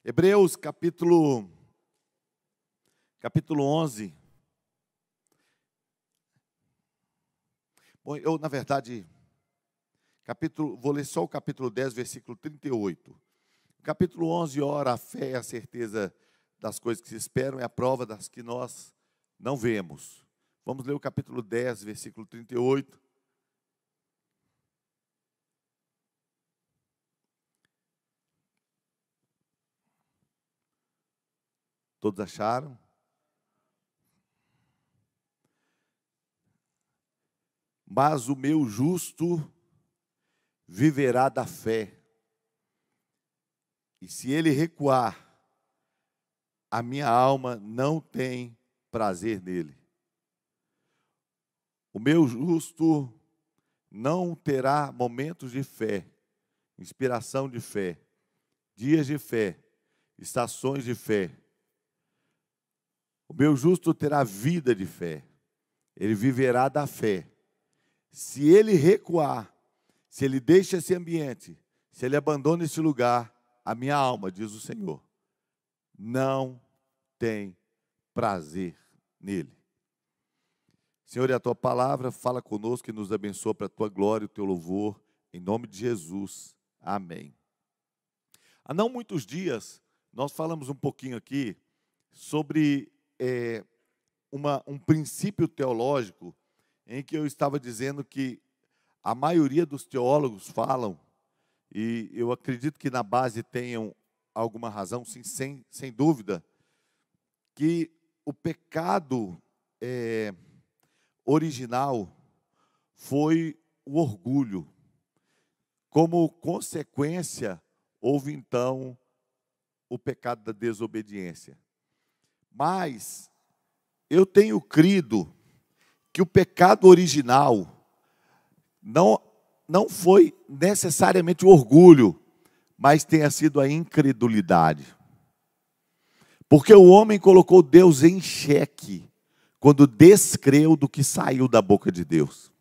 Hebreus capítulo 11. Bom, eu, na verdade, vou ler só o capítulo 10, versículo 38. O capítulo 11, ora, a fé é a certeza das coisas que se esperam, é a prova das que nós não vemos. Vamos ler o capítulo 10, versículo 38. Todos acharam? Mas o meu justo viverá da fé, e se ele recuar, a minha alma não tem prazer nele. O meu justo não terá momentos de fé, inspiração de fé, dias de fé, estações de fé. O meu justo terá vida de fé, ele viverá da fé. Se ele recuar, se ele deixa esse ambiente, se ele abandona esse lugar, a minha alma, diz o Senhor, não tem prazer nele. Senhor, e a tua palavra fala conosco e nos abençoa para a tua glória e o teu louvor, em nome de Jesus. Amém. Há não muitos dias, nós falamos um pouquinho aqui sobre um princípio teológico em que eu estava dizendo que a maioria dos teólogos falam, e eu acredito que na base tenham alguma razão, sim, sem dúvida, que o pecado original foi o orgulho. Como consequência, houve então o pecado da desobediência. Mas eu tenho crido que o pecado original não foi necessariamente o orgulho, mas tenha sido a incredulidade. Porque o homem colocou Deus em xeque quando descreu do que saiu da boca de Deus.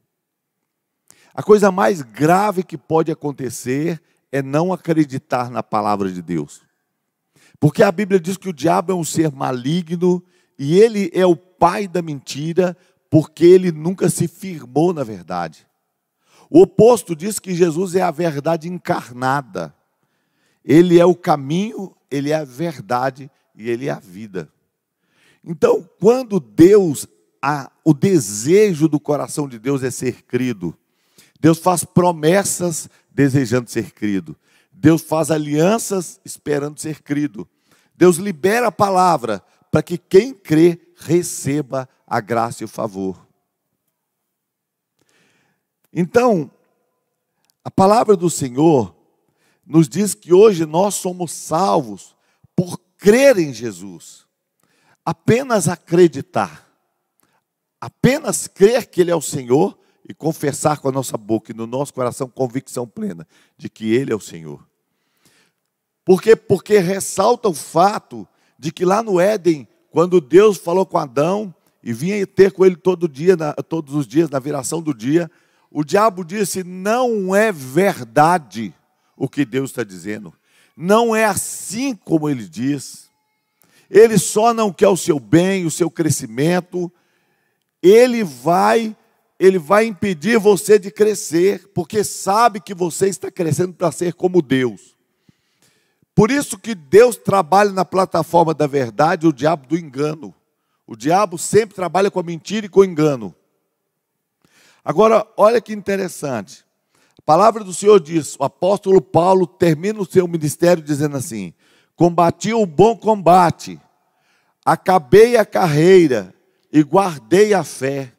A coisa mais grave que pode acontecer é não acreditar na palavra de Deus. Porque a Bíblia diz que o diabo é um ser maligno e ele é o pai da mentira, porque ele nunca se firmou na verdade. O oposto diz que Jesus é a verdade encarnada. Ele é o caminho, ele é a verdade e ele é a vida. Então, quando o desejo do coração de Deus é ser crido, Deus faz promessas desejando ser crido. Deus faz alianças esperando ser crido. Deus libera a palavra para que quem crê receba a graça e o favor. Então, a palavra do Senhor nos diz que hoje nós somos salvos por crer em Jesus. Apenas acreditar. Apenas crer que Ele é o Senhor e confessar com a nossa boca e no nosso coração convicção plena de que Ele é o Senhor. Por quê? Porque ressalta o fato de que lá no Éden, quando Deus falou com Adão e vinha ter com ele todos os dias, na viração do dia, o diabo disse: não é verdade o que Deus está dizendo. Não é assim como ele diz. Ele só não quer o seu bem, o seu crescimento. Ele vai impedir você de crescer, porque sabe que você está crescendo para ser como Deus. Por isso que Deus trabalha na plataforma da verdade, o diabo do engano. O diabo sempre trabalha com a mentira e com o engano. Agora, olha que interessante. A palavra do Senhor diz, o apóstolo Paulo termina o seu ministério dizendo assim: combati o bom combate, acabei a carreira e guardei a fé.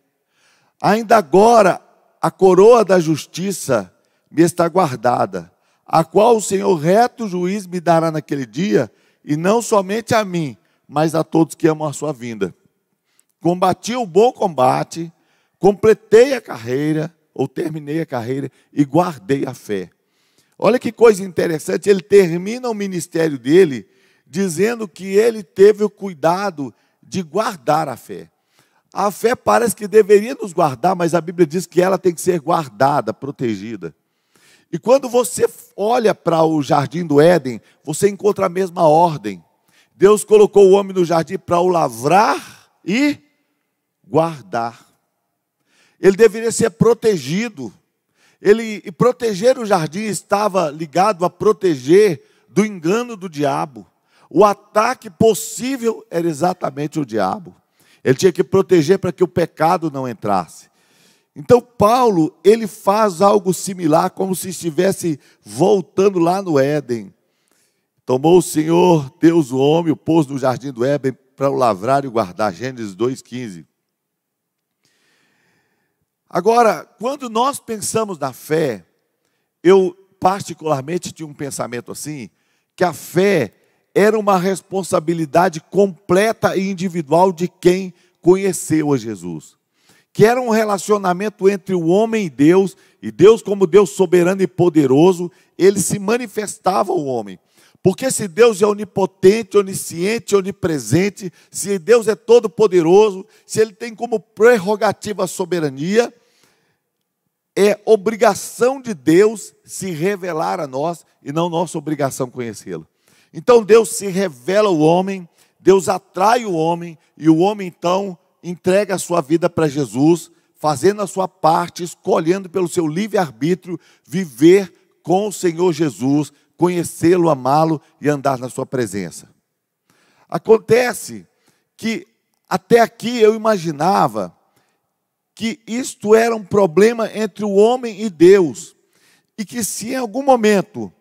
Ainda agora a coroa da justiça me está guardada, a qual o Senhor reto juiz me dará naquele dia, e não somente a mim, mas a todos que amam a sua vinda. Combati o bom combate, completei a carreira, ou terminei a carreira, e guardei a fé. Olha que coisa interessante, ele termina o ministério dele, dizendo que ele teve o cuidado de guardar a fé. A fé parece que deveria nos guardar, mas a Bíblia diz que ela tem que ser guardada, protegida. E quando você olha para o jardim do Éden, você encontra a mesma ordem. Deus colocou o homem no jardim para o lavrar e guardar. Ele deveria ser protegido. E proteger o jardim estava ligado a proteger do engano do diabo. O ataque possível era exatamente o diabo. Ele tinha que proteger para que o pecado não entrasse. Então Paulo, ele faz algo similar, como se estivesse voltando lá no Éden. Tomou o Senhor Deus o homem, o pôs no jardim do Éden para o lavrar e guardar. Gênesis 2,15. Agora, quando nós pensamos na fé, eu particularmente tinha um pensamento assim, que a fé era uma responsabilidade completa e individual de quem conheceu a Jesus. Que era um relacionamento entre o homem e Deus como Deus soberano e poderoso, ele se manifestava ao homem. Porque se Deus é onipotente, onisciente, onipresente, se Deus é todo poderoso, se Ele tem como prerrogativa a soberania, é obrigação de Deus se revelar a nós e não nossa obrigação conhecê-lo. Então Deus se revela ao homem, Deus atrai o homem e o homem então entrega a sua vida para Jesus, fazendo a sua parte, escolhendo pelo seu livre-arbítrio viver com o Senhor Jesus, conhecê-lo, amá-lo e andar na sua presença. Acontece que até aqui eu imaginava que isto era um problema entre o homem e Deus, e que se em algum momento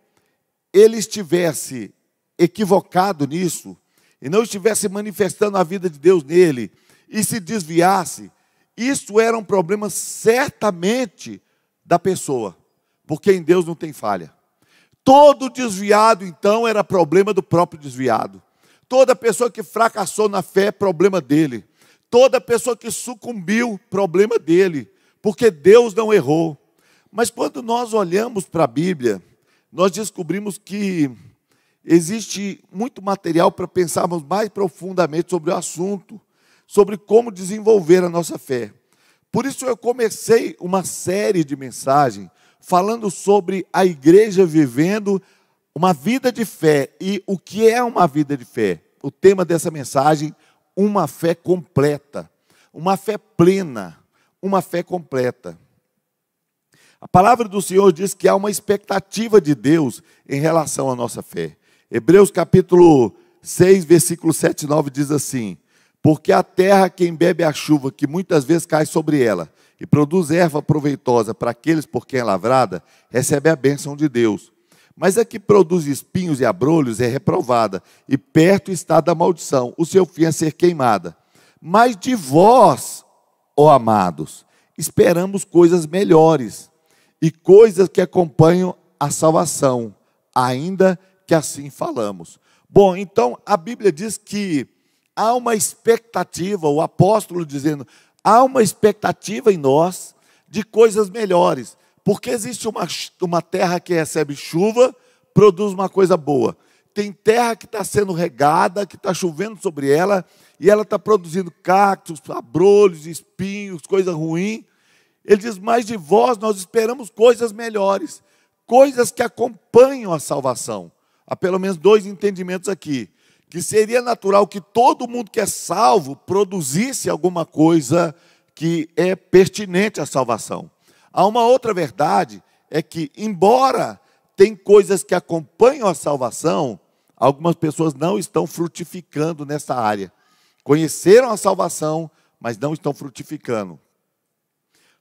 ele estivesse equivocado nisso, e não estivesse manifestando a vida de Deus nele, e se desviasse, isso era um problema certamente da pessoa, porque em Deus não tem falha. Todo desviado, então, era problema do próprio desviado. Toda pessoa que fracassou na fé, problema dele. Toda pessoa que sucumbiu, problema dele, porque Deus não errou. Mas quando nós olhamos para a Bíblia, nós descobrimos que existe muito material para pensarmos mais profundamente sobre o assunto, sobre como desenvolver a nossa fé. Por isso eu comecei uma série de mensagens falando sobre a igreja vivendo uma vida de fé. E o que é uma vida de fé? O tema dessa mensagem, uma fé completa, uma fé plena, uma fé completa. A palavra do Senhor diz que há uma expectativa de Deus em relação à nossa fé. Hebreus capítulo 6, versículo 7 e 9 diz assim: porque a terra, quem bebe a chuva, que muitas vezes cai sobre ela, e produz erva proveitosa para aqueles por quem é lavrada, recebe a bênção de Deus. Mas a que produz espinhos e abrolhos é reprovada, e perto está da maldição, o seu fim é ser queimada. Mas de vós, ó amados, esperamos coisas melhores, e coisas que acompanham a salvação, ainda que assim falamos. Bom, então a Bíblia diz que há uma expectativa, o apóstolo dizendo, há uma expectativa em nós de coisas melhores, porque existe uma terra que recebe chuva, produz uma coisa boa. Tem terra que está sendo regada, que está chovendo sobre ela, e ela está produzindo cactos, abrolhos, espinhos, coisa ruim. Ele diz, mas de vós nós esperamos coisas melhores, coisas que acompanham a salvação. Há pelo menos dois entendimentos aqui. Que seria natural que todo mundo que é salvo produzisse alguma coisa que é pertinente à salvação. Há uma outra verdade, é que embora tem coisas que acompanham a salvação, algumas pessoas não estão frutificando nessa área. Conheceram a salvação, mas não estão frutificando.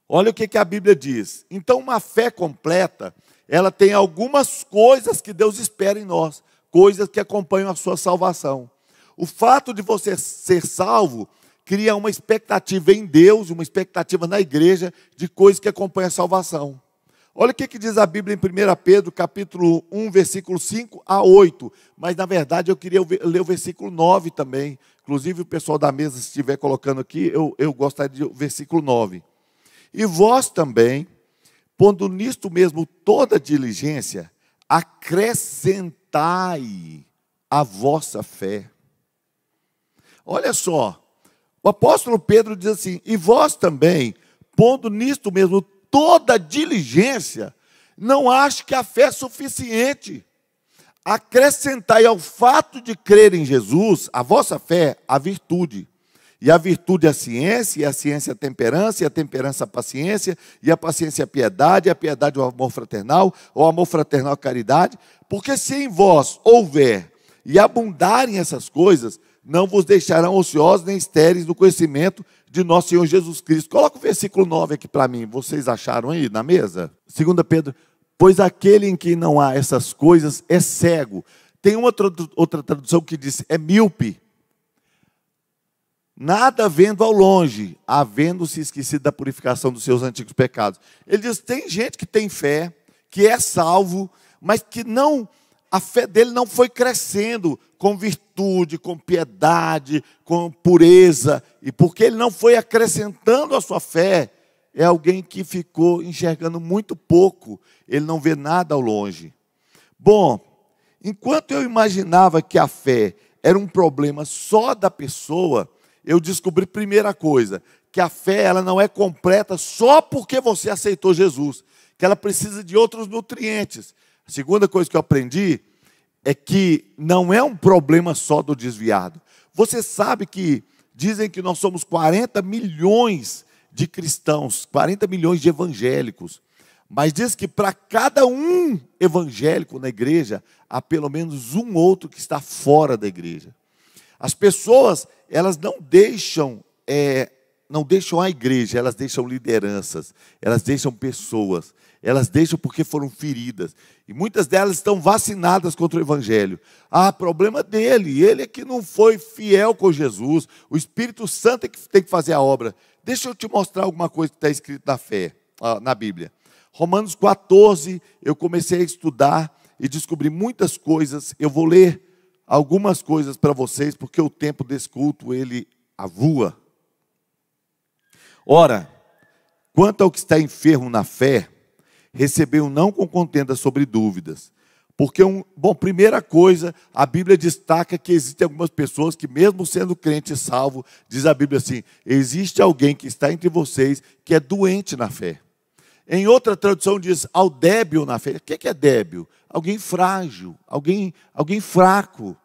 Olha o que a Bíblia diz. Então uma fé completa, ela tem algumas coisas que Deus espera em nós. Coisas que acompanham a sua salvação. O fato de você ser salvo cria uma expectativa em Deus, uma expectativa na igreja de coisas que acompanham a salvação. Olha o que diz a Bíblia em 1 Pedro, capítulo 1, versículo 5 a 8. Mas, na verdade, eu queria ler o versículo 9 também. Inclusive, o pessoal da mesa, se estiver colocando aqui, eu gostaria de versículo 9. E vós também, pondo nisto mesmo toda diligência, acrescentai a vossa fé. Olha só, o apóstolo Pedro diz assim, e vós também, pondo nisto mesmo toda diligência, não ache que a fé é suficiente. Acrescentai ao fato de crer em Jesus, a vossa fé, a virtude. E a virtude é a ciência, e a ciência é a temperança, e a temperança é a paciência, e a paciência é a piedade, e a piedade é o amor fraternal, ou amor fraternal a caridade. Porque se em vós houver e abundarem essas coisas, não vos deixarão ociosos nem estéreis no conhecimento de nosso Senhor Jesus Cristo. Coloca o versículo 9 aqui para mim, vocês acharam aí na mesa? 2 Pedro, pois aquele em que não há essas coisas é cego. Tem uma outra tradução que diz, é míope. Nada vendo ao longe, havendo-se esquecido da purificação dos seus antigos pecados. Ele diz, tem gente que tem fé, que é salvo, mas que não, a fé dele não foi crescendo com virtude, com piedade, com pureza. E porque ele não foi acrescentando a sua fé, é alguém que ficou enxergando muito pouco, ele não vê nada ao longe. Bom, enquanto eu imaginava que a fé era um problema só da pessoa, eu descobri, primeira coisa, que a fé ela não é completa só porque você aceitou Jesus, que ela precisa de outros nutrientes. A segunda coisa que eu aprendi é que não é um problema só do desviado. Você sabe que dizem que nós somos 40 milhões de cristãos, 40 milhões de evangélicos, mas diz que para cada um evangélico na igreja, há pelo menos um outro que está fora da igreja. As pessoas, elas não deixam a igreja, elas deixam lideranças, elas deixam pessoas, elas deixam porque foram feridas. E muitas delas estão vacinadas contra o evangelho. Ah, problema dele, ele é que não foi fiel com Jesus, o Espírito Santo é que tem que fazer a obra. Deixa eu te mostrar alguma coisa que está escrito na fé, na Bíblia. Romanos 14, eu comecei a estudar e descobri muitas coisas. Eu vou ler algumas coisas para vocês, porque o tempo desse culto, ele avua. Ora, quanto ao que está enfermo na fé, recebeu não com contenda sobre dúvidas. Porque, primeira coisa, a Bíblia destaca que existem algumas pessoas que, mesmo sendo crente e salvo, diz a Bíblia assim, existe alguém que está entre vocês que é doente na fé. Em outra tradução diz, ao débil na fé. O que é débil? Alguém frágil, alguém fraco.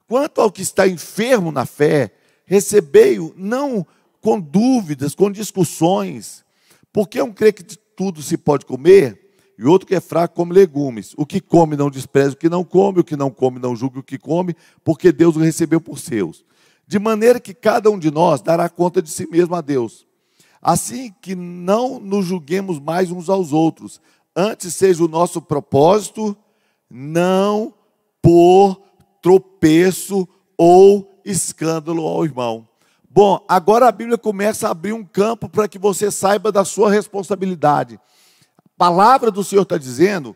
Quanto ao que está enfermo na fé, recebei-o não com dúvidas, com discussões, porque um crê que de tudo se pode comer, e outro que é fraco come legumes. O que come não despreza o que não come não julgue o que come, porque Deus o recebeu por seus. De maneira que cada um de nós dará conta de si mesmo a Deus. Assim que não nos julguemos mais uns aos outros, antes seja o nosso propósito, não por tropeço ou escândalo ao irmão. Bom, agora a Bíblia começa a abrir um campo para que você saiba da sua responsabilidade. A palavra do Senhor está dizendo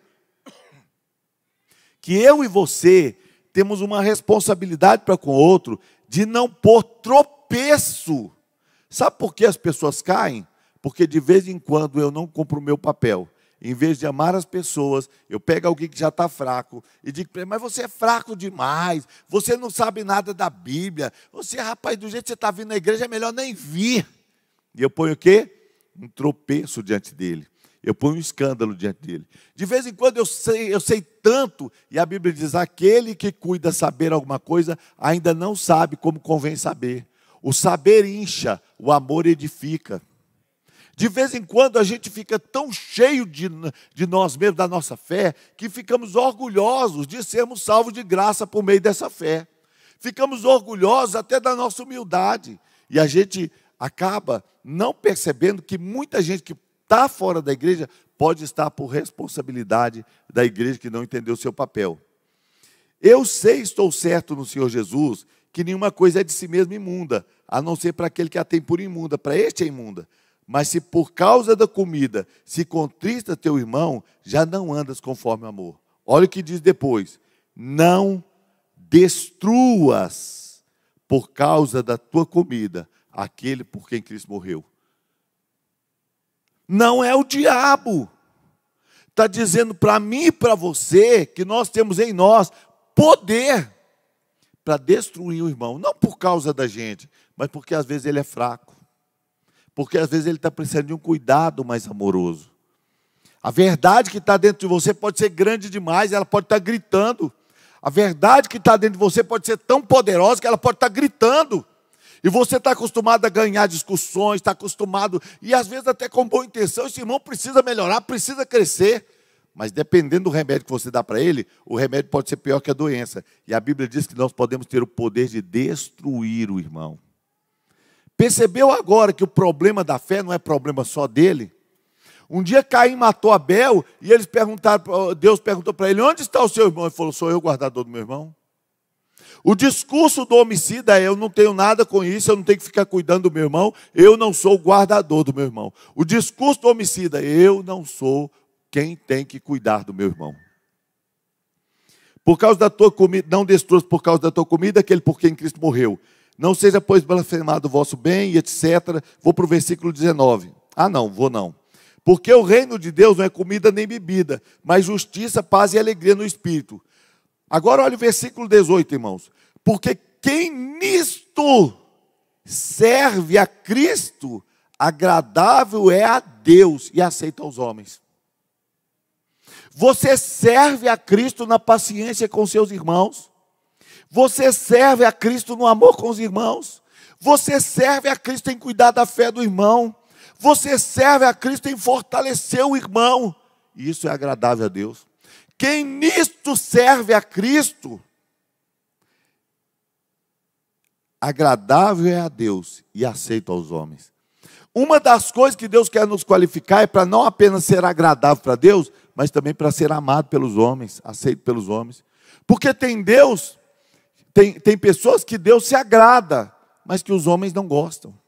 que eu e você temos uma responsabilidade para com o outro de não pôr tropeço. Sabe por que as pessoas caem? Porque de vez em quando eu não cumpro o meu papel. Em vez de amar as pessoas, eu pego alguém que já está fraco e digo para ele, mas você é fraco demais, você não sabe nada da Bíblia, você, rapaz, do jeito que você está vindo na igreja, é melhor nem vir. E eu ponho o quê? Um tropeço diante dele. Eu ponho um escândalo diante dele. De vez em quando eu sei tanto, e a Bíblia diz, aquele que cuida saber alguma coisa, ainda não sabe como convém saber. O saber incha, o amor edifica. De vez em quando a gente fica tão cheio de nós mesmos, da nossa fé, que ficamos orgulhosos de sermos salvos de graça por meio dessa fé. Ficamos orgulhosos até da nossa humildade. E a gente acaba não percebendo que muita gente que está fora da igreja pode estar por responsabilidade da igreja que não entendeu o seu papel. Eu sei, estou certo no Senhor Jesus, que nenhuma coisa é de si mesma imunda, a não ser para aquele que a tem por imunda, para este é imunda. Mas se por causa da comida se contrista teu irmão, já não andas conforme o amor. Olha o que diz depois. Não destruas por causa da tua comida aquele por quem Cristo morreu. Não é o diabo. Está dizendo para mim e para você que nós temos em nós poder para destruir o irmão. Não por causa da gente, mas porque às vezes ele é fraco. Porque às vezes ele está precisando de um cuidado mais amoroso. A verdade que está dentro de você pode ser grande demais, ela pode estar gritando. A verdade que está dentro de você pode ser tão poderosa que ela pode estar gritando. E você está acostumado a ganhar discussões, está acostumado, e às vezes até com boa intenção, esse irmão precisa melhorar, precisa crescer. Mas dependendo do remédio que você dá para ele, o remédio pode ser pior que a doença. E a Bíblia diz que nós podemos ter o poder de destruir o irmão. Percebeu agora que o problema da fé não é problema só dele? Um dia Caim matou Abel e eles perguntaram, Deus perguntou para ele, onde está o seu irmão? Ele falou, sou eu o guardador do meu irmão. O discurso do homicida é, eu não tenho nada com isso, eu não tenho que ficar cuidando do meu irmão, eu não sou o guardador do meu irmão. O discurso do homicida, eu não sou quem tem que cuidar do meu irmão. Por causa da tua comida, não destruas por causa da tua comida aquele por quem Cristo morreu. Não seja, pois, blasfemado o vosso bem, e etc. Vou para o versículo 19. Não. Porque o reino de Deus não é comida nem bebida, mas justiça, paz e alegria no Espírito. Agora olha o versículo 18, irmãos. Porque quem nisto serve a Cristo, agradável é a Deus e aceita aos homens. Você serve a Cristo na paciência com seus irmãos. Você serve a Cristo no amor com os irmãos. Você serve a Cristo em cuidar da fé do irmão. Você serve a Cristo em fortalecer o irmão. E isso é agradável a Deus. Quem nisto serve a Cristo, agradável é a Deus e aceito aos homens. Uma das coisas que Deus quer nos qualificar é para não apenas ser agradável para Deus, mas também para ser amado pelos homens, aceito pelos homens. Porque tem pessoas que Deus se agrada, mas que os homens não gostam.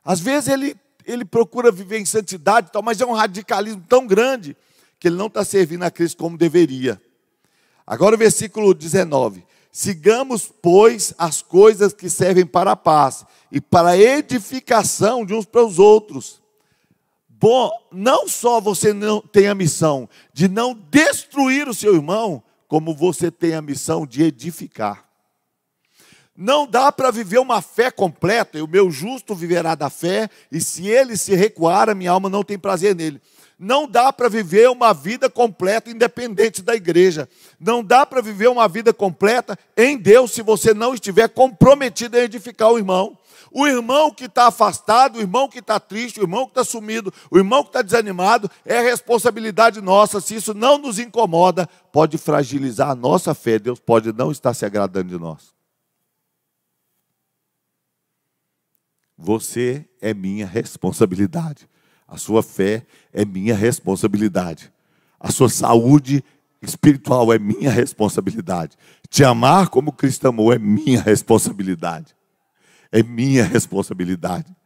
Às vezes ele procura viver em santidade, mas é um radicalismo tão grande que ele não está servindo a Cristo como deveria. Agora o versículo 19. Sigamos, pois, as coisas que servem para a paz e para a edificação de uns para os outros. Bom, não só você não tem a missão de não destruir o seu irmão, como você tem a missão de edificar. Não dá para viver uma fé completa, e o meu justo viverá da fé, e se ele se recuar, a minha alma não tem prazer nele. Não dá para viver uma vida completa independente da igreja. Não dá para viver uma vida completa em Deus se você não estiver comprometido em edificar o irmão. O irmão que está afastado, o irmão que está triste, o irmão que está sumido, o irmão que está desanimado, é responsabilidade nossa. Se isso não nos incomoda, pode fragilizar a nossa fé. Deus pode não estar se agradando de nós. Você é minha responsabilidade. A sua fé é minha responsabilidade. A sua saúde espiritual é minha responsabilidade. Te amar como Cristo amou é minha responsabilidade. É minha responsabilidade.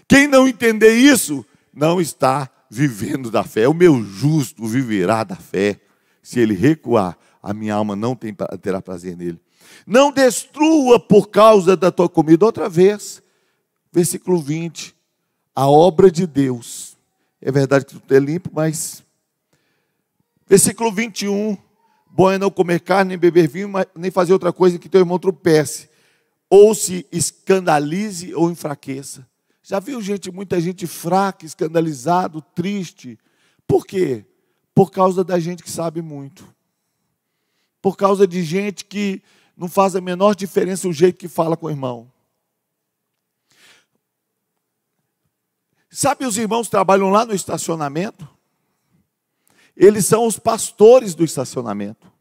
Quem não entender isso, não está vivendo da fé. O meu justo viverá da fé. Se ele recuar, a minha alma não terá prazer nele. Não destrua por causa da tua comida. Outra vez, versículo 20. A obra de Deus. É verdade que tudo é limpo, mas... Versículo 21. Bom é não comer carne, nem beber vinho, nem fazer outra coisa que teu irmão tropece. Ou se escandalize ou enfraqueça. Já viu muita gente fraca, escandalizado, triste? Por quê? Por causa da gente que sabe muito. Por causa de gente que não faz a menor diferença o jeito que fala com o irmão. Sabe, os irmãos que trabalham lá no estacionamento? Eles são os pastores do estacionamento.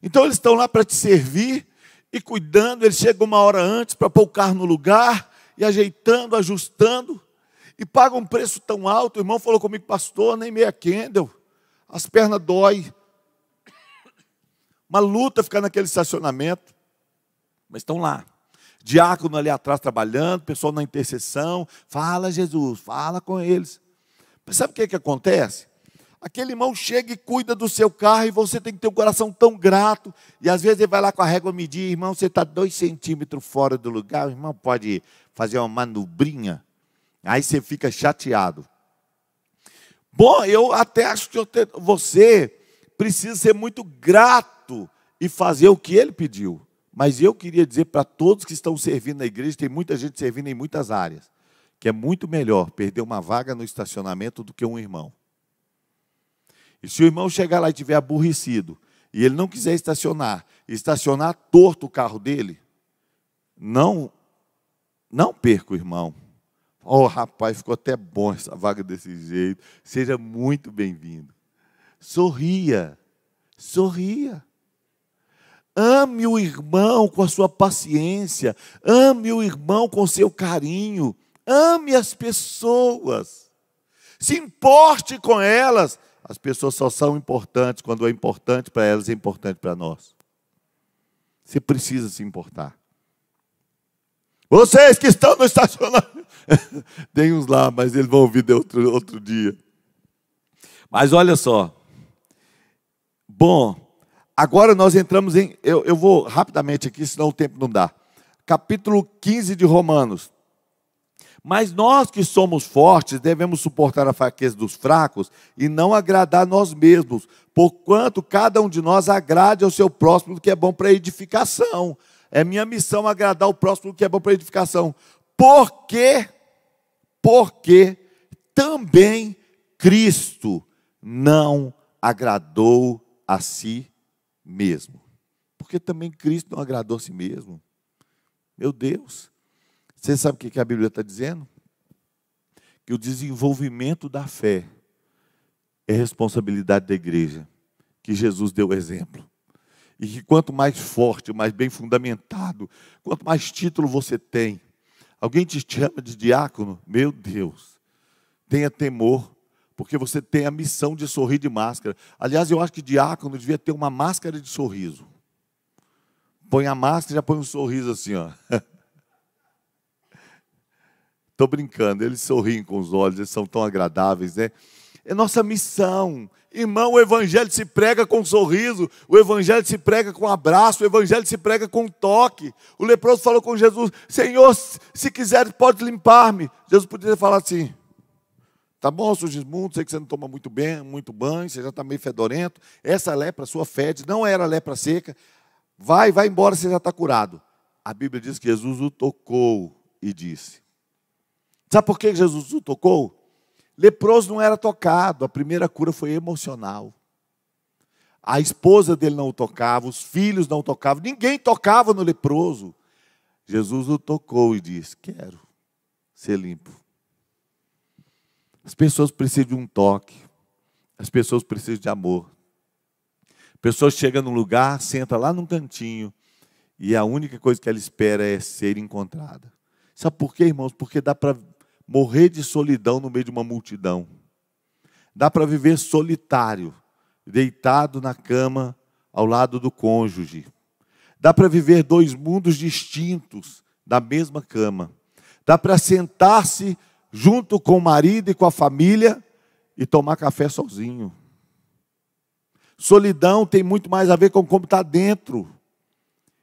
Então eles estão lá para te servir e cuidando. Eles chegam uma hora antes para pôr o carro no lugar e ajeitando, ajustando. E pagam um preço tão alto. O irmão falou comigo, pastor, nem meia candle. As pernas doem. Uma luta ficar naquele estacionamento. Mas estão lá. Diácono ali atrás trabalhando, pessoal na intercessão. Fala, Jesus, fala com eles. Mas sabe o que acontece? Aquele irmão chega e cuida do seu carro e você tem que ter um coração tão grato. E às vezes ele vai lá com a régua medir, irmão, você está 2 centímetros fora do lugar, o irmão pode fazer uma manubrinha. Aí você fica chateado. Bom, eu até acho que você precisa ser muito grato e fazer o que ele pediu. Mas eu queria dizer para todos que estão servindo na igreja, tem muita gente servindo em muitas áreas, que é muito melhor perder uma vaga no estacionamento do que um irmão. E se o irmão chegar lá e estiver aborrecido, e ele não quiser estacionar torto o carro dele, não perca o irmão. Oh, rapaz, ficou até bom essa vaga desse jeito. Seja muito bem-vindo. Sorria. Ame o irmão com a sua paciência. Ame o irmão com o seu carinho. Ame as pessoas. Se importe com elas. As pessoas só são importantes quando é importante para elas, é importante para nós. Você precisa se importar. Vocês que estão no estacionamento. Tem uns lá, mas eles vão ouvir de outro dia. Mas olha só. Bom, agora nós entramos em... Eu vou rapidamente aqui, senão o tempo não dá. Capítulo 15 de Romanos. Mas nós que somos fortes, devemos suportar a fraqueza dos fracos e não agradar nós mesmos, porquanto cada um de nós agrade ao seu próximo do que é bom para edificação. É minha missão agradar o próximo do que é bom para edificação. Porque também Cristo não agradou a si mesmo. Porque também Cristo não agradou a si mesmo. Meu Deus. Você sabe o que a Bíblia está dizendo? Que o desenvolvimento da fé é responsabilidade da igreja. Que Jesus deu o exemplo. E que quanto mais forte, mais bem fundamentado, quanto mais título você tem, alguém te chama de diácono, meu Deus, tenha temor, porque você tem a missão de sorrir de máscara. Aliás, eu acho que diácono devia ter uma máscara de sorriso. Põe a máscara e já põe um sorriso assim, ó. Estou brincando, eles sorriem com os olhos, eles são tão agradáveis, né? É nossa missão. Irmão, o evangelho se prega com um sorriso, o evangelho se prega com um abraço, o evangelho se prega com um toque. O leproso falou com Jesus: Senhor, se quiser, pode limpar-me. Jesus poderia falar assim: tá bom, Sigismundo, sei que você não toma muito banho, você já está meio fedorento. Essa lepra sua fede, não era lepra seca. Vai embora, você já está curado. A Bíblia diz que Jesus o tocou e disse. Sabe por que Jesus o tocou? Leproso não era tocado, a primeira cura foi emocional. A esposa dele não o tocava, os filhos não o tocavam, ninguém tocava no leproso. Jesus o tocou e disse: quero ser limpo. As pessoas precisam de um toque, as pessoas precisam de amor. A pessoa chega num lugar, senta lá num cantinho, e a única coisa que ela espera é ser encontrada. Sabe por quê, irmãos? Porque dá para morrer de solidão no meio de uma multidão. Dá para viver solitário, deitado na cama ao lado do cônjuge. Dá para viver dois mundos distintos da mesma cama. Dá para sentar-se junto com o marido e com a família e tomar café sozinho. Solidão tem muito mais a ver com como está dentro.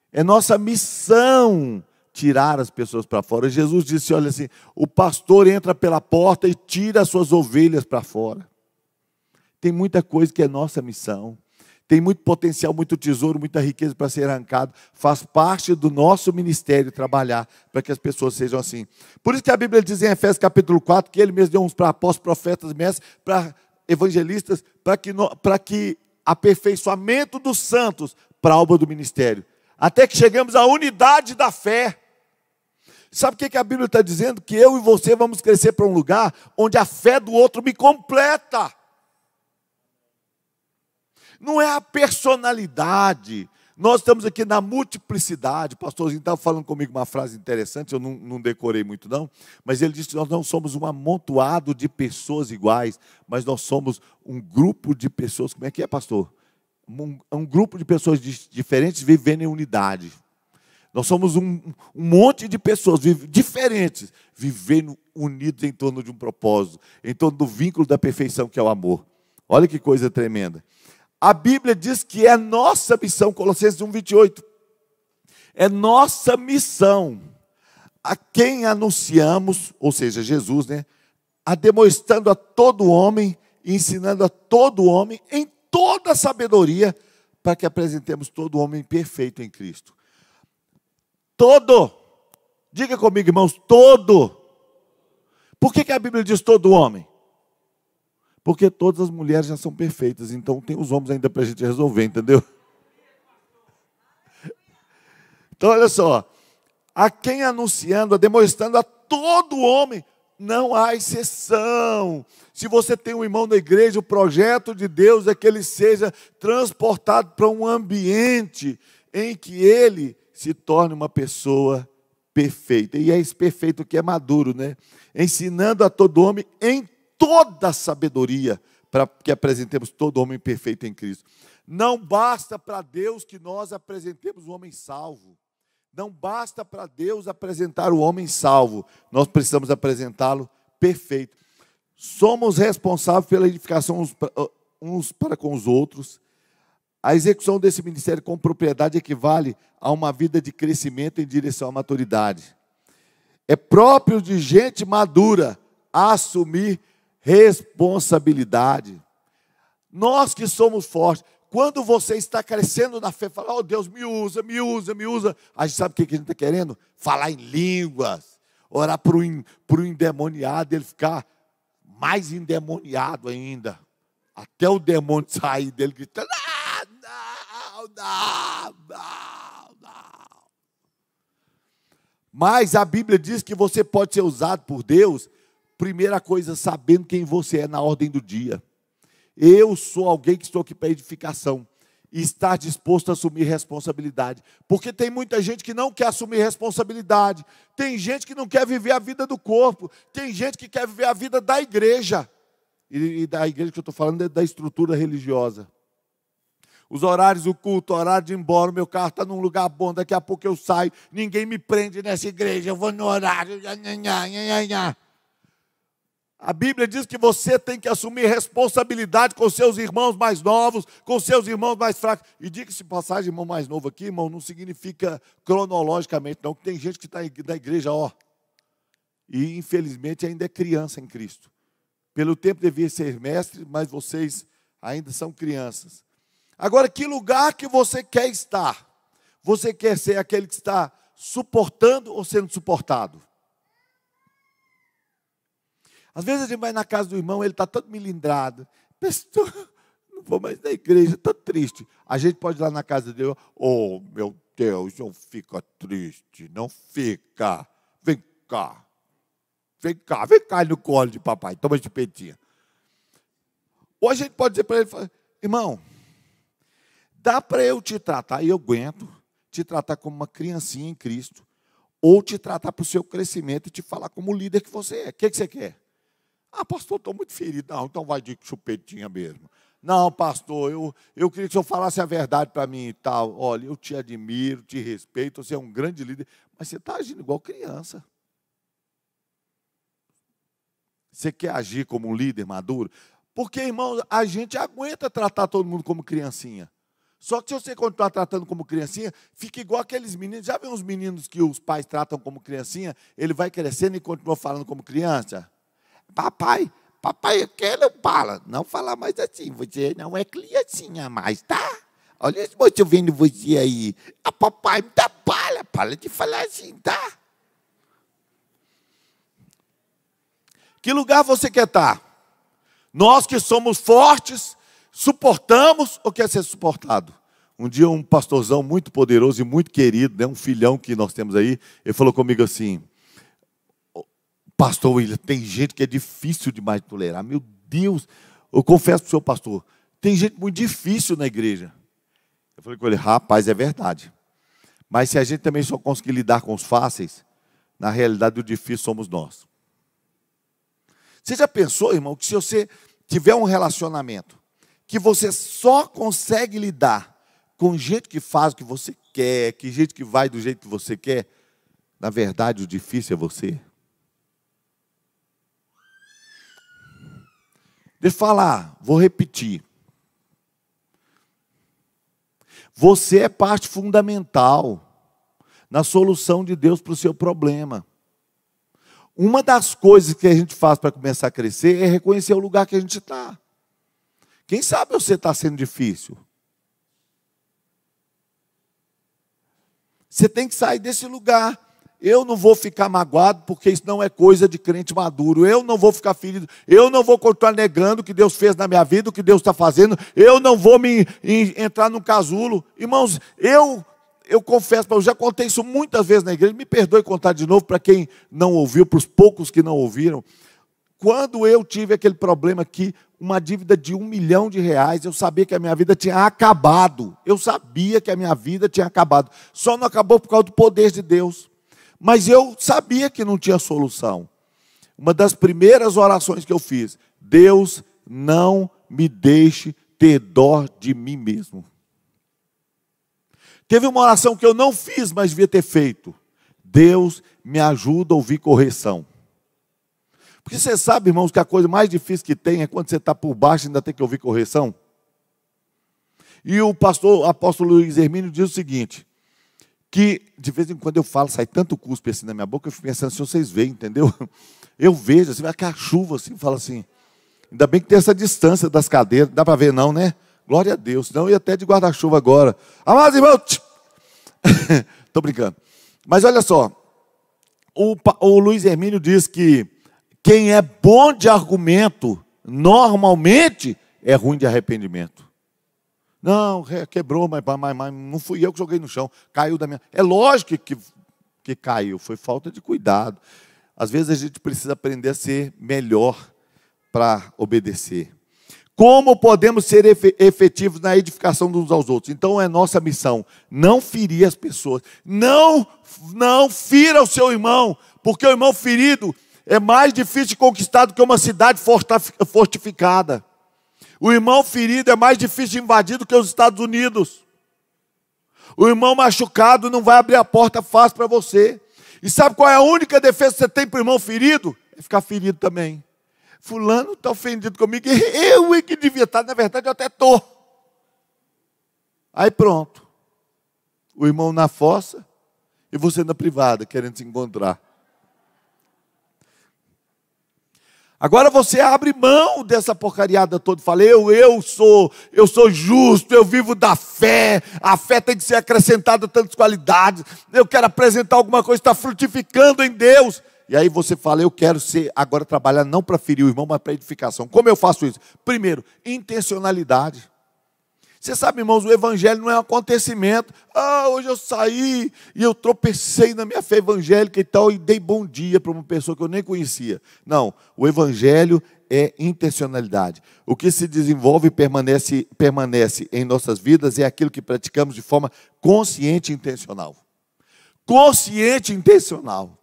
É nossa missão tirar as pessoas para fora. Jesus disse, olha assim, o pastor entra pela porta e tira as suas ovelhas para fora. Tem muita coisa que é nossa missão. Tem muito potencial, muito tesouro, muita riqueza para ser arrancado. Faz parte do nosso ministério trabalhar para que as pessoas sejam assim. Por isso que a Bíblia diz em Efésios capítulo 4, que ele mesmo deu uns para apóstolos, profetas, mestres, para evangelistas, para que aperfeiçoamento dos santos para a obra do ministério. Até que chegamos à unidade da fé. Sabe o que a Bíblia está dizendo? Que eu e você vamos crescer para um lugar onde a fé do outro me completa. Não é a personalidade. Nós estamos aqui na multiplicidade. O pastorzinho estava falando comigo uma frase interessante, eu não decorei muito não, mas ele disse que nós não somos um amontoado de pessoas iguais, mas nós somos um grupo de pessoas. Como é que é, pastor? Um grupo de pessoas diferentes vivendo em unidade. Nós somos um monte de pessoas diferentes, vivendo unidos em torno de um propósito, em torno do vínculo da perfeição que é o amor. Olha que coisa tremenda. A Bíblia diz que é nossa missão, Colossenses 1:28. É nossa missão a quem anunciamos, ou seja, Jesus, né? Demonstrando a todo homem, ensinando a todo homem, em toda a sabedoria, para que apresentemos todo homem perfeito em Cristo. Todo. Diga comigo, irmãos, todo. Por que a Bíblia diz todo homem? Porque todas as mulheres já são perfeitas, então tem os homens ainda para a gente resolver, entendeu? Então, olha só, a quem anunciando, demonstrando a todo homem, não há exceção. Se você tem um irmão na igreja, o projeto de Deus é que ele seja transportado para um ambiente em que ele se torne uma pessoa perfeita. E é esse perfeito que é maduro, né? Ensinando a todo homem em toda a sabedoria, para que apresentemos todo homem perfeito em Cristo. Não basta para Deus que nós apresentemos o homem salvo. Não basta para Deus apresentar o homem salvo. Nós precisamos apresentá-lo perfeito. Somos responsáveis pela edificação uns para com os outros. A execução desse ministério com propriedade equivale a uma vida de crescimento em direção à maturidade. É próprio de gente madura assumir responsabilidade. Nós que somos fortes, quando você está crescendo na fé, fala, oh Deus, me usa, me usa, me usa. A gente sabe o que a gente está querendo? Falar em línguas, orar para o endemoniado, ele ficar mais endemoniado ainda. Até o demônio sair dele gritando, não. Mas a Bíblia diz que você pode ser usado por Deus, primeira coisa, sabendo quem você é na ordem do dia. Eu sou alguém que estou aqui para edificação e estar disposto a assumir responsabilidade. Porque tem muita gente que não quer assumir responsabilidade. Tem gente que não quer viver a vida do corpo. Tem gente que quer viver a vida da igreja. E da igreja que eu estou falando é da estrutura religiosa. Os horários do culto, o horário de ir embora, o meu carro está num lugar bom, daqui a pouco eu saio, ninguém me prende nessa igreja, eu vou no horário. A Bíblia diz que você tem que assumir responsabilidade com seus irmãos mais novos, com seus irmãos mais fracos. E diga-se passagem, irmão mais novo aqui, irmão, não significa cronologicamente, não, que tem gente que está na igreja, e infelizmente ainda é criança em Cristo. Pelo tempo devia ser mestre, mas vocês ainda são crianças. Agora, que lugar que você quer estar? Você quer ser aquele que está suportando ou sendo suportado? Às vezes a gente vai na casa do irmão, ele está todo melindrado. Pastor, não vou mais na igreja, estou triste. A gente pode ir lá na casa dele, oh meu Deus, não fica triste, não fica. Vem cá no colo de papai, toma de petinha. Ou a gente pode dizer para ele, irmão, dá para eu te tratar, e eu aguento, te tratar como uma criancinha em Cristo, ou te tratar para o seu crescimento e te falar como líder que você é. O que você quer? Ah, pastor, estou muito ferido. Não, então vai de chupetinha mesmo. Não, pastor, eu queria que o senhor falasse a verdade para mim e tal. Olha, eu te admiro, te respeito, você é um grande líder, mas você está agindo igual criança. Você quer agir como um líder maduro? Porque, irmão, a gente aguenta tratar todo mundo como criancinha. Só que se você continuar tratando como criancinha, fica igual aqueles meninos. Já viu uns meninos que os pais tratam como criancinha? Ele vai crescendo e continua falando como criança? Papai, quer não fala. Não fala mais assim, você não é criancinha mais, tá? Olha esse moço vendo você aí. A papai me dá para de falar assim, tá? Que lugar você quer estar? Nós que somos fortes, suportamos ou quer ser suportado? Um dia um pastorzão muito poderoso e muito querido, né, um filhão que nós temos aí, ele falou comigo assim, pastor William, tem gente que é difícil demais de tolerar. Meu Deus, eu confesso para o senhor, pastor, tem gente muito difícil na igreja. Eu falei com ele, rapaz, é verdade. Mas se a gente também só conseguir lidar com os fáceis, na realidade o difícil somos nós. Você já pensou, irmão, que se você tiver um relacionamento, que você só consegue lidar com gente que faz o que você quer, que gente que vai do jeito que você quer, na verdade o difícil é você? Deixa eu falar, vou repetir. Você é parte fundamental na solução de Deus para o seu problema. Uma das coisas que a gente faz para começar a crescer é reconhecer o lugar que a gente está. Quem sabe você está sendo difícil? Você tem que sair desse lugar. eu não vou ficar magoado, porque isso não é coisa de crente maduro. Eu não vou ficar ferido. Eu não vou continuar negando o que Deus fez na minha vida, o que Deus está fazendo. Eu não vou entrar num casulo. Irmãos, eu confesso, eu já contei isso muitas vezes na igreja. Me perdoe contar de novo para quem não ouviu, para os poucos que não ouviram. Quando eu tive aquele problema aqui, uma dívida de R$1 milhão, eu sabia que a minha vida tinha acabado. Eu sabia que a minha vida tinha acabado. Só não acabou por causa do poder de Deus. Mas eu sabia que não tinha solução. Uma das primeiras orações que eu fiz: Deus, não me deixe ter dó de mim mesmo. Teve uma oração que eu não fiz, mas devia ter feito: Deus, me ajuda a ouvir correção. Porque você sabe, irmãos, que a coisa mais difícil que tem é quando você está por baixo e ainda tem que ouvir correção. E o apóstolo Luiz Hermínio diz o seguinte, que de vez em quando eu falo, sai tanto cuspe assim na minha boca, eu fico pensando se vocês veem, entendeu? Eu vejo, assim, vai aquela chuva assim, fala assim, ainda bem que tem essa distância das cadeiras, dá para ver não, né? Glória a Deus, senão eu ia até de guarda-chuva agora. Amados irmãos, estou brincando. Mas olha só, o Luiz Hermínio diz que quem é bom de argumento, normalmente, é ruim de arrependimento. Não, quebrou, mas não fui eu que joguei no chão, caiu da minha... É lógico que caiu, foi falta de cuidado. Às vezes a gente precisa aprender a ser melhor para obedecer. Como podemos ser efetivos na edificação uns aos outros? Então é nossa missão, não ferir as pessoas. Não fira o seu irmão, porque o irmão ferido é mais difícil de conquistar do que uma cidade fortificada. O irmão ferido é mais difícil de invadir do que os Estados Unidos. O irmão machucado não vai abrir a porta fácil para você. E sabe qual é a única defesa que você tem para o irmão ferido? É ficar ferido também. Fulano está ofendido comigo, eu é que devia estar, na verdade eu até estou. Aí pronto. O irmão na fossa e você na privada, querendo se encontrar. Agora você abre mão dessa porcariada toda. Fala, eu sou justo, eu vivo da fé. A fé tem que ser acrescentada tantas qualidades. Eu quero apresentar alguma coisa que está frutificando em Deus. E aí você fala, eu quero agora trabalhar não para ferir o irmão, mas para edificação. Como eu faço isso? Primeiro, intencionalidade. Você sabe, irmãos, o evangelho não é um acontecimento. Hoje eu saí e eu tropecei na minha fé evangélica e tal, e dei bom dia para uma pessoa que eu nem conhecia. Não, o evangelho é intencionalidade. O que se desenvolve e permanece em nossas vidas é aquilo que praticamos de forma consciente e intencional. Consciente e intencional.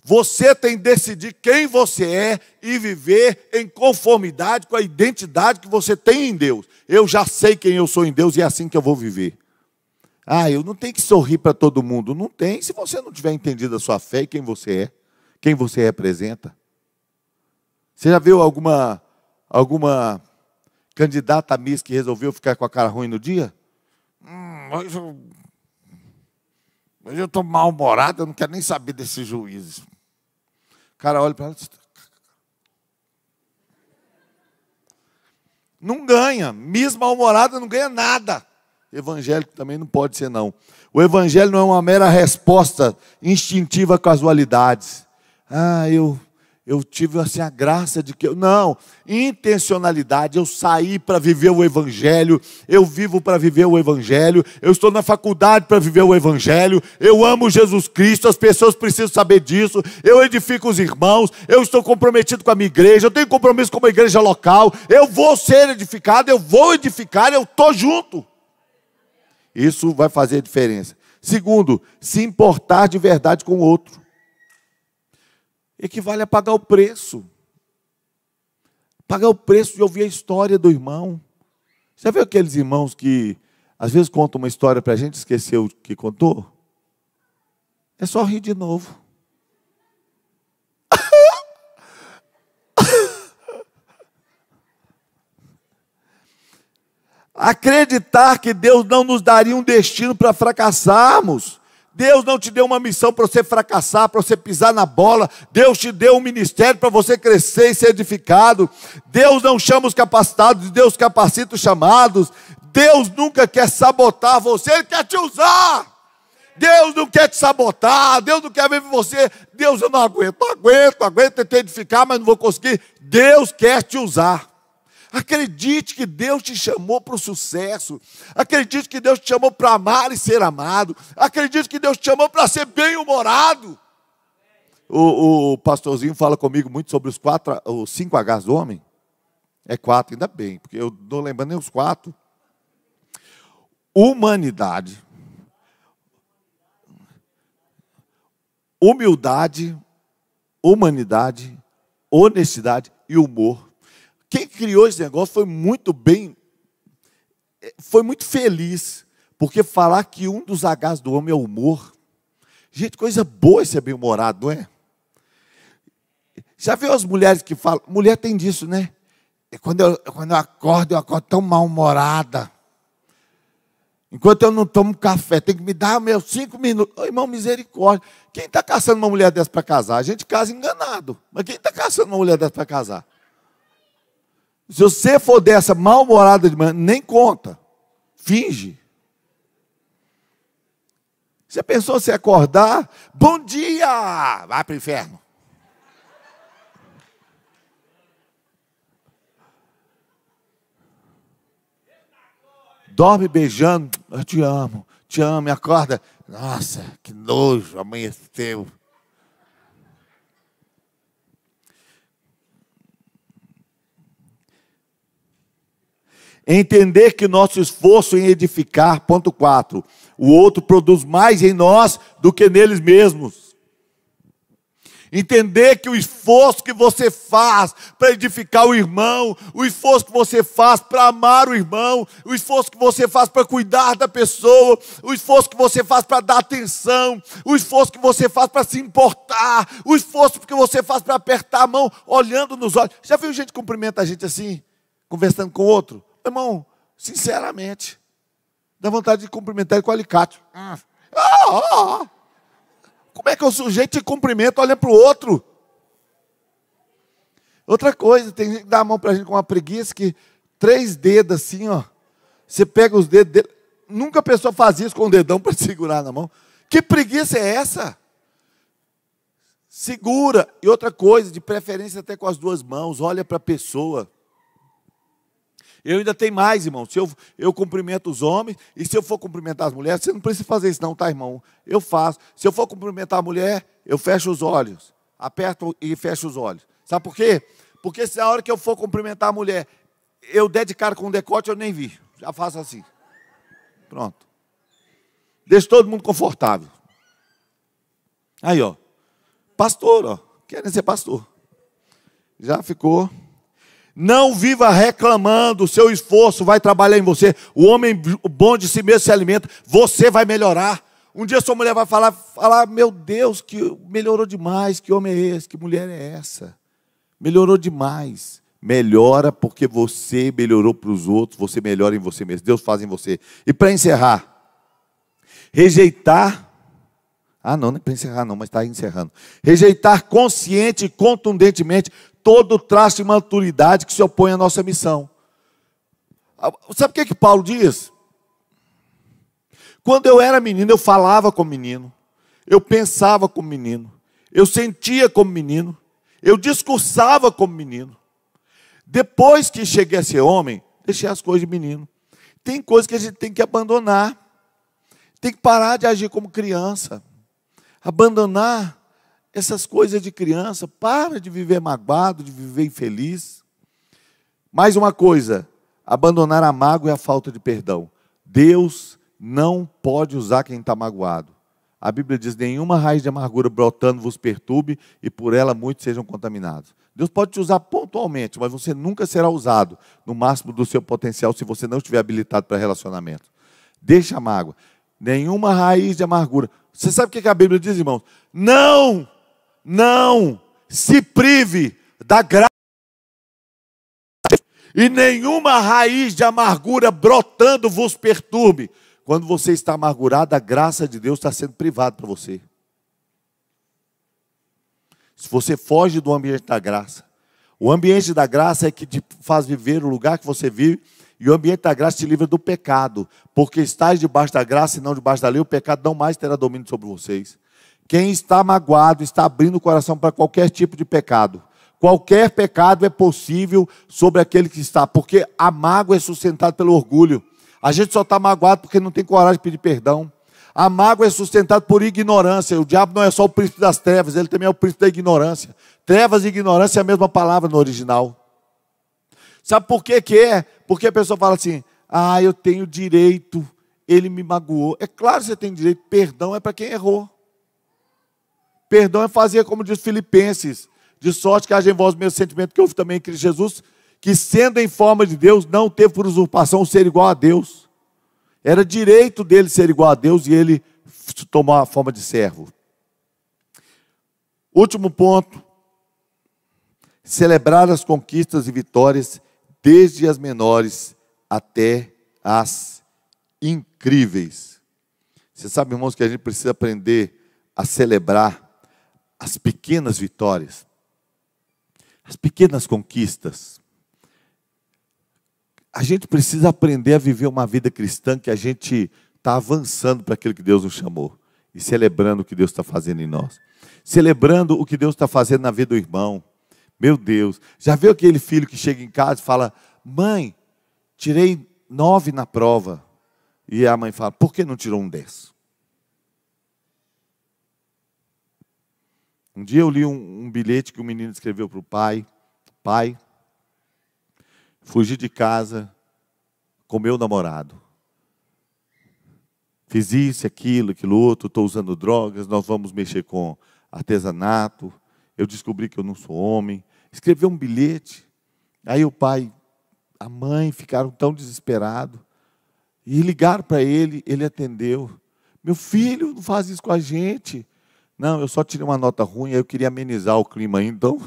Você tem que decidir quem você é e viver em conformidade com a identidade que você tem em Deus. Eu já sei quem eu sou em Deus e é assim que eu vou viver. Eu não tenho que sorrir para todo mundo. Não tem, se você não tiver entendido a sua fé e quem você representa. Você já viu alguma candidata a Miss que resolveu ficar com a cara ruim no dia? Hoje eu estou mal-humorado, eu não quero nem saber desses juízes. O cara olha para ela e diz, não ganha, Miss mal-humorada não ganha nada. Evangélico também não pode ser não. O evangelho não é uma mera resposta instintiva a casualidades. Eu tive assim a graça de que... Não, intencionalidade, eu saí para viver o evangelho, eu vivo para viver o evangelho, eu estou na faculdade para viver o evangelho, eu amo Jesus Cristo, as pessoas precisam saber disso, eu edifico os irmãos, eu estou comprometido com a minha igreja, eu tenho compromisso com uma igreja local, eu vou ser edificado, eu vou edificar, eu estou junto. Isso vai fazer a diferença. Segundo, se importar de verdade com o outro. Equivale a pagar o preço. Pagar o preço de ouvir a história do irmão. Você viu aqueles irmãos que às vezes contam uma história para a gente, esqueceu o que contou? É só rir de novo. Acreditar que Deus não nos daria um destino para fracassarmos. Deus não te deu uma missão para você fracassar, para você pisar na bola. Deus te deu um ministério para você crescer e ser edificado. Deus não chama os capacitados, Deus capacita os chamados. Deus nunca quer sabotar você, Ele quer te usar. Deus não quer te sabotar, Deus não quer ver você. Deus, eu não aguento, tentei edificar, mas não vou conseguir. Deus quer te usar. Acredite que Deus te chamou para o sucesso. Acredite que Deus te chamou para amar e ser amado. Acredite que Deus te chamou para ser bem-humorado. O pastorzinho fala comigo muito sobre os 5 H's do homem. É 4, ainda bem, porque eu não estou lembrando nem os 4. Humanidade, humildade, humanidade, honestidade e humor. Quem criou esse negócio foi muito feliz, porque falar que um dos H's do homem é o humor. Gente, coisa boa esse bem-humorado, não é? Já viu as mulheres que falam? Mulher tem disso, né? Quando eu acordo tão mal-humorada. Enquanto eu não tomo café, tem que me dar meus 5 minutos. Ô, irmão, misericórdia. Quem está caçando uma mulher dessa para casar? A gente casa enganado. Mas quem está caçando uma mulher dessa para casar? Se você for dessa mal-humorada de manhã, nem conta. Finge. Você pensou se acordar? Bom dia! Vai para o inferno. Dorme beijando, eu te amo, e acorda. Nossa, que nojo, amanheceu. Entender que nosso esforço em edificar, ponto 4, o outro produz mais em nós do que neles mesmos. Entender que o esforço que você faz para edificar o irmão, o esforço que você faz para amar o irmão, o esforço que você faz para cuidar da pessoa, o esforço que você faz para dar atenção, o esforço que você faz para se importar, o esforço que você faz para apertar a mão, olhando nos olhos. Já viu gente cumprimentar a gente assim, conversando com o outro? Irmão, sinceramente, dá vontade de cumprimentar ele com alicate. Como é que o sujeito te cumprimenta olhando para o outro? Outra coisa, tem gente que dá a mão para a gente com uma preguiça, que 3 dedos assim, ó. Você pega os dedos dele. Nunca a pessoa faz isso com o dedão para segurar na mão. Que preguiça é essa? Segura. E outra coisa, de preferência até com as 2 mãos, olha para a pessoa. Eu ainda tenho mais, irmão. Se eu cumprimento os homens, e se eu for cumprimentar as mulheres, você não precisa fazer isso não, tá, irmão? Eu faço. Se eu for cumprimentar a mulher, eu fecho os olhos. Aperto e fecho os olhos. Sabe por quê? Porque se na hora que eu for cumprimentar a mulher, eu der de cara com o decote, eu nem vi. Já faço assim. Pronto. Deixo todo mundo confortável. Aí, ó. Pastor, ó. Querem ser pastor. Já ficou... Não viva reclamando, o seu esforço vai trabalhar em você. O homem bom de si mesmo se alimenta, você vai melhorar. Um dia sua mulher vai falar, meu Deus, que melhorou demais, que homem é esse, que mulher é essa? Melhorou demais. Melhora porque você melhorou para os outros, você melhora em você mesmo, Deus faz em você. E para encerrar, rejeitar, não é para encerrar não, mas está encerrando. Rejeitar consciente e contundentemente todo traço de maturidade que se opõe à nossa missão. Sabe o que Paulo diz? Quando eu era menino, eu falava como menino, eu pensava como menino, eu sentia como menino, eu discursava como menino. Depois que cheguei a ser homem, deixei as coisas de menino. Tem coisas que a gente tem que abandonar, tem que parar de agir como criança, abandonar essas coisas de criança, para de viver magoado, de viver infeliz. Mais uma coisa, abandonar a mágoa e a falta de perdão. Deus não pode usar quem está magoado. A Bíblia diz, nenhuma raiz de amargura brotando vos perturbe, e por ela muitos sejam contaminados. Deus pode te usar pontualmente, mas você nunca será usado no máximo do seu potencial, se você não estiver habilitado para relacionamento. Deixa a mágoa. Nenhuma raiz de amargura. Você sabe o que a Bíblia diz, irmãos? Não se prive da graça. E nenhuma raiz de amargura brotando vos perturbe. Quando você está amargurado, a graça de Deus está sendo privada para você. Se você foge do ambiente da graça, o ambiente da graça é que te faz viver o lugar que você vive E o ambiente da graça te livra do pecado, porque estás debaixo da graça e não debaixo da lei, o pecado não mais terá domínio sobre vocês. Quem está magoado está abrindo o coração para qualquer tipo de pecado. Qualquer pecado é possível sobre aquele que está, porque a mágoa é sustentada pelo orgulho. A gente só está magoado porque não tem coragem de pedir perdão. A mágoa é sustentada por ignorância. O diabo não é só o príncipe das trevas, ele também é o príncipe da ignorância. Trevas e ignorância é a mesma palavra no original. Sabe por que que é? Porque a pessoa fala assim, eu tenho direito, ele me magoou. É claro que você tem direito, perdão é para quem errou. Perdão é fazer como diz Filipenses, de sorte que haja em vós o mesmo sentimento que houve também em Cristo Jesus, que sendo em forma de Deus, não teve por usurpação ser igual a Deus. Era direito dele ser igual a Deus e ele tomou a forma de servo. Último ponto, celebrar as conquistas e vitórias, desde as menores até as incríveis. Você sabe, irmãos, que a gente precisa aprender a celebrar as pequenas vitórias, as pequenas conquistas. A gente precisa aprender a viver uma vida cristã que a gente está avançando para aquilo que Deus nos chamou e celebrando o que Deus está fazendo em nós, celebrando o que Deus está fazendo na vida do irmão. Meu Deus, já viu aquele filho que chega em casa e fala, mãe, tirei 9 na prova, e a mãe fala, por que não tirou um 10? Um dia eu li um bilhete que o menino escreveu para o pai. Pai, fugi de casa com meu namorado. Fiz isso, aquilo outro, estou usando drogas, nós vamos mexer com artesanato. Eu descobri que eu não sou homem. Escreveu um bilhete. Aí o pai, a mãe ficaram tão desesperados. E ligaram para ele, ele atendeu. Meu filho, não faz isso com a gente. Não, eu só tirei uma nota ruim, aí eu queria amenizar o clima aí, então.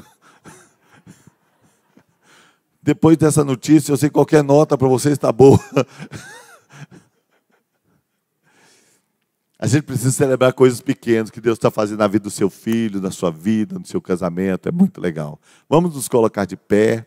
Depois dessa notícia, eu sei que qualquer nota para vocês está boa. A gente precisa celebrar coisas pequenas que Deus está fazendo na vida do seu filho, na sua vida, no seu casamento. É muito legal. Vamos nos colocar de pé.